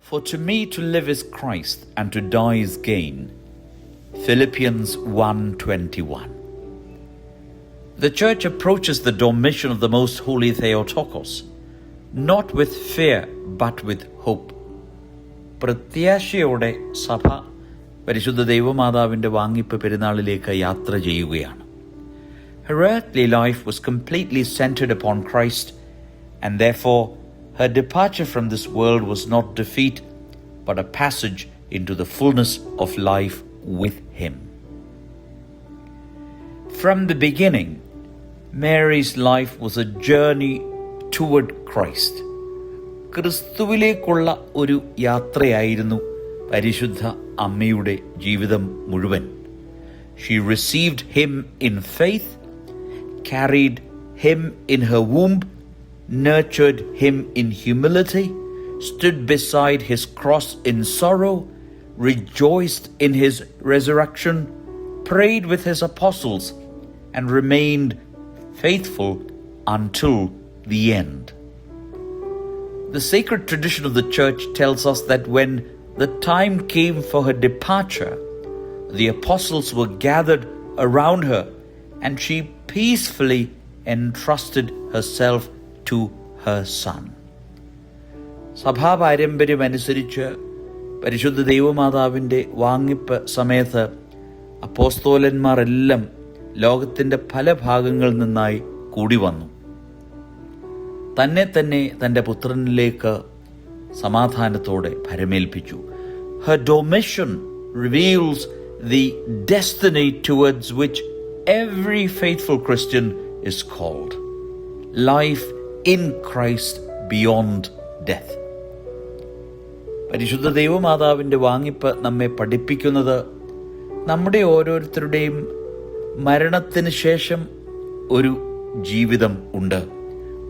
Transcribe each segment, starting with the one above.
For to me to live is Christ, and to die is gain. Philippians 1:21. The Church approaches the Domitian of the Most Holy Theotokos, not with fear, but with hope. പ്രത്യാശയോടെ സഭ പരിശുദ്ധ ദൈവമാതാവിൻ്റെ വാങ്ങിപ്പ് പെരുന്നാളിലേക്ക് യാത്ര ചെയ്യുകയാണ്. Her earthly life was completely centered upon Christ, and therefore her departure from this world was not defeat, but a passage into the fullness of life with Him. From the beginning, Mary's life was a journey toward Christ. ക്രിസ്തുവിലേക്കുള്ള ഒരു യാത്രയായിരുന്നു പരിശുദ്ധ അമ്മയുടെ ജീവിതം മുഴുവൻ. She received Him in faith, carried Him in her womb, nurtured Him in humility, stood beside His cross in sorrow, rejoiced in His resurrection, prayed with His apostles, and remained faithful until the end. The sacred tradition of the Church tells us that when the time came for her departure, the apostles were gathered around her, and she peacefully entrusted herself to her Son. സഭാപാരമ്പര്യമനുസരിച്ച് പരിശുദ്ധ ദൈവമാതാവിൻ്റെ വാങ്ങിപ്പ് സമയത്ത് അപ്പോസ്തോലന്മാരെല്ലാം ലോകത്തിൻ്റെ പല ഭാഗങ്ങളിൽ നിന്നായി കൂടി വന്നു. തന്നെ തൻ്റെ പുത്രനിലേക്ക് സമാധാനത്തോടെ ഭരമേൽപ്പിച്ചു. Her Domitian reveals the destiny towards which every faithful Christian is called. Life in Christ beyond death. പരിശുദ്ധ ദൈവമാതാവിൻ്റെ വാങ്ങിപ്പ് നമ്മെ പഠിപ്പിക്കുന്നത് നമ്മുടെ ഓരോരുത്തരുടെയും മരണത്തിന് ശേഷം ഒരു ജീവിതം ഉണ്ട്.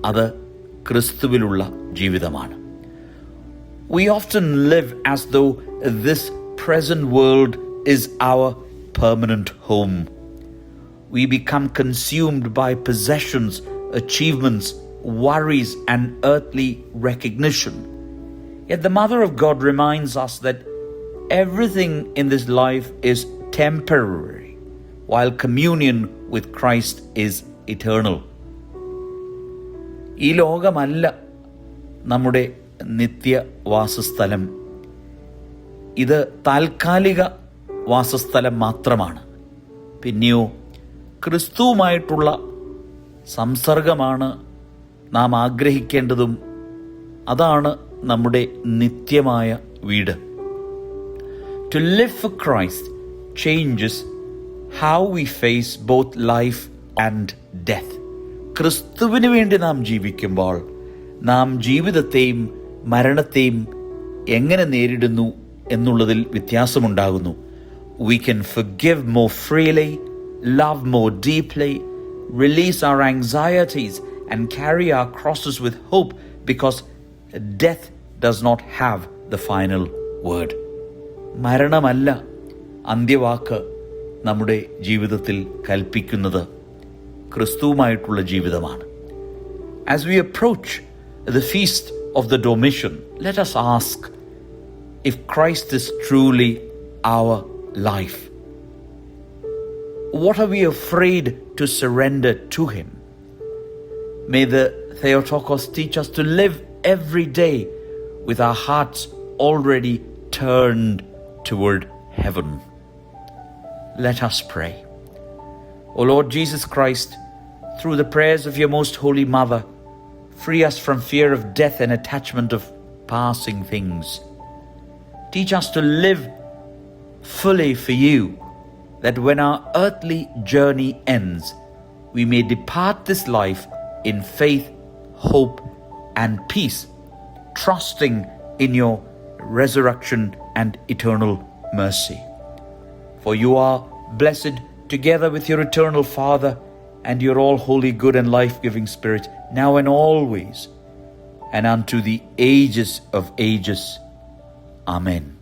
അത് ക്രിസ്തുവിലുള്ള ജീവിതമാണ്. We often live as though this present world is our permanent home. We become consumed by possessions, achievements, worries, and earthly recognition. Yet the Mother of God reminds us that everything in this life is temporary, while communion with Christ is eternal. ഈ ലോകമല്ല നമ്മുടെ നിത്യവാസസ്ഥലം. ഇത് താൽക്കാലിക വാസസ്ഥലം മാത്രമാണ്. പിന്നെയോ ക്രിസ്തുവുമായിട്ടുള്ള സംസർഗമാണ് നാം ആഗ്രഹിക്കേണ്ടതും അതാണ് നമ്മുടെ നിത്യമായ വീട്. To live for Christ changes how we face both life and death. ക്രിസ്തുവിന് വേണ്ടി നാം ജീവിക്കുമ്പോൾ നാം ജീവിതത്തെയും മരണത്തെയും എങ്ങനെ നേരിടുന്നു എന്നുള്ളതിൽ വ്യത്യാസമുണ്ടാകുന്നു. We can forgive more freely, love more deeply, release our anxieties, and carry our crosses with hope, because death does not have the final word. മരണമല്ല അന്ത്യവാക്ക് നമ്മുടെ ജീവിതത്തിൽ കൽപ്പിക്കുന്നത്, ക്രിസ്തുവുമായിട്ടുള്ള ജീവിതമാണ്. As we approach the feast of the Domitian, let us ask if Christ is truly our life. What are we afraid to surrender to Him? May the Theotokos teach us to live every day with our hearts already turned toward heaven. Let us pray. O Lord Jesus Christ, through the prayers of your most holy Mother, free us from fear of death and attachment of passing things. Teach us to live fully for you, that when our earthly journey ends, we may depart this life in faith, hope, and peace, trusting in your resurrection and eternal mercy. For you are blessed together with your eternal Father and your all-holy, good and life-giving Spirit, now and always, and unto the ages of ages. Amen.